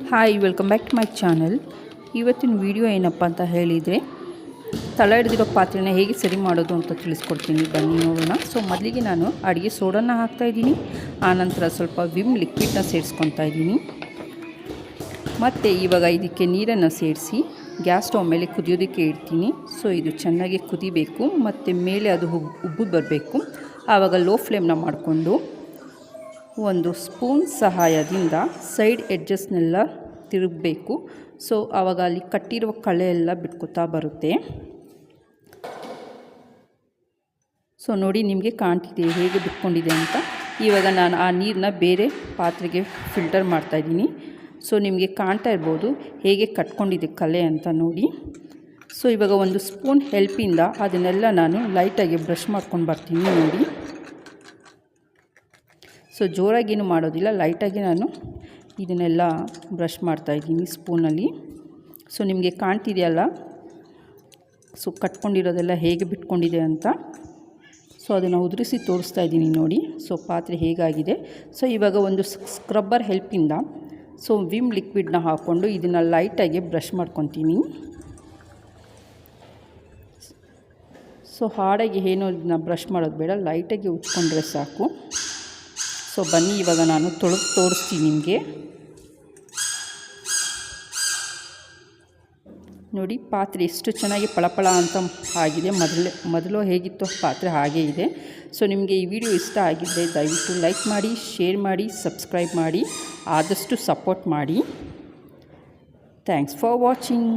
Hi welcome back to my channel. ಇವತ್ತಿನ video ಏನಪ್ಪ ಅಂತ ಹೇಳಿದರೆ, ತಳ ಹಿಡಿದಿರೋ ಪಾತ್ರೆನ ಹೇಗೆ ಸರಿ ಮಾಡೋದು ಅಂತ ತಿಳಿಸ್ಕೊಡ್ತೀನಿ, ಬನ್ನಿ ನೋಡೋಣ. ಸೊ ಮೊದಲಿಗೆ ನಾನು ಅಡುಗೆ ಸೋಡನ್ನು ಹಾಕ್ತಾಯಿದ್ದೀನಿ, ಆನಂತರ ಸ್ವಲ್ಪ ವಿಮ್ ಲಿಕ್ವಿಡ್ನ ಸೇರಿಸ್ಕೊತಾ ಇದ್ದೀನಿ. ಮತ್ತು ಇವಾಗ ಇದಕ್ಕೆ ನೀರನ್ನು ಸೇರಿಸಿ ಗ್ಯಾಸ್ ಸ್ಟವ್ ಮೇಲೆ ಕುದಿಯೋದಕ್ಕೆ ಇಡ್ತೀನಿ. ಸೊ ಇದು ಚೆನ್ನಾಗಿ ಕುದಿಬೇಕು ಮತ್ತು ಮೇಲೆ ಅದು ಉಬ್ಬು ಬರಬೇಕು. ಆವಾಗ ಲೋ ಫ್ಲೇಮ್ನ ಮಾಡಿಕೊಂಡು ಒಂದು ಸ್ಪೂನ್ ಸಹಾಯದಿಂದ ಸೈಡ್ ಎಡ್ಜಸ್ನೆಲ್ಲ ತಿರುಗಬೇಕು. ಸೊ ಆವಾಗ ಅಲ್ಲಿ ಕಟ್ಟಿರುವ ಕಳೆ ಎಲ್ಲ ಬಿಟ್ಕೋತಾ ಬರುತ್ತೆ. ಸೊ ನೋಡಿ, ನಿಮಗೆ ಕಾಣ್ತಿದೆ ಹೇಗೆ ಬಿಟ್ಕೊಂಡಿದೆ ಅಂತ. ಇವಾಗ ನಾನು ಆ ನೀರನ್ನ ಬೇರೆ ಪಾತ್ರೆಗೆ ಫಿಲ್ಟರ್ ಮಾಡ್ತಾಯಿದ್ದೀನಿ. ಸೊ ನಿಮಗೆ ಕಾಣ್ತಾ ಇರ್ಬೋದು ಹೇಗೆ ಕಟ್ಕೊಂಡಿದೆ ಕಲೆ ಅಂತ ನೋಡಿ. ಸೊ ಇವಾಗ ಒಂದು ಸ್ಪೂನ್ ಹೆಲ್ಪಿಂದ ಅದನ್ನೆಲ್ಲ ನಾನು ಲೈಟಾಗಿ ಬ್ರಷ್ ಮಾಡ್ಕೊಂಡು ಬರ್ತೀನಿ ನೋಡಿ. ಸೊ ಜೋರಾಗೇನು ಮಾಡೋದಿಲ್ಲ, ಲೈಟಾಗಿ ನಾನು ಇದನ್ನೆಲ್ಲ ಬ್ರಷ್ ಮಾಡ್ತಾಯಿದ್ದೀನಿ ಸ್ಪೂನಲ್ಲಿ. ಸೊ ನಿಮಗೆ ಕಾಣ್ತಿದೆಯಲ್ಲ, ಸೊ ಕಟ್ಕೊಂಡಿರೋದೆಲ್ಲ ಹೇಗೆ ಬಿಟ್ಕೊಂಡಿದೆ ಅಂತ. ಸೊ ಅದನ್ನು ಉದುರಿಸಿ ತೋರಿಸ್ತಾ ಇದ್ದೀನಿ ನೋಡಿ. ಸೊ ಪಾತ್ರೆ ಹೇಗಾಗಿದೆ. ಸೊ ಇವಾಗ ಒಂದು ಸ್ಕ್ರಬ್ಬರ್ ಹೆಲ್ಪಿಂದ ಸೊ ವಿಮ್ ಲಿಕ್ವಿಡ್ನ ಹಾಕ್ಕೊಂಡು ಇದನ್ನು ಲೈಟಾಗಿ ಬ್ರಷ್ ಮಾಡ್ಕೊತೀನಿ. ಸೊ ಹಾಡಾಗಿ ಏನೋ ಇದನ್ನ ಬ್ರಷ್ ಮಾಡೋದು ಬೇಡ, ಲೈಟಾಗಿ ಉಜ್ಕೊಂಡ್ರೆ ಸಾಕು. ಸೊ ಬನ್ನಿ ಇವಾಗ ನಾನು ತೊಳೆದು ತೋರಿಸ್ತೀನಿ ನಿಮಗೆ ನೋಡಿ. ಪಾತ್ರೆ ಎಷ್ಟು ಚೆನ್ನಾಗಿ ಪಳಪಳ ಅಂತ ಆಗಿದೆ. ಮೊದಲು ಹೇಗಿತ್ತು ಪಾತ್ರೆ ಹಾಗೇ ಇದೆ. ಸೊ ನಿಮಗೆ ಈ ವಿಡಿಯೋ ಇಷ್ಟ ಆಗಿದ್ದರೆ ದಯವಿಟ್ಟು ಲೈಕ್ ಮಾಡಿ, ಶೇರ್ ಮಾಡಿ, ಸಬ್ಸ್ಕ್ರೈಬ್ ಮಾಡಿ, ಆದಷ್ಟು ಸಪೋರ್ಟ್ ಮಾಡಿ. Thanks for watching.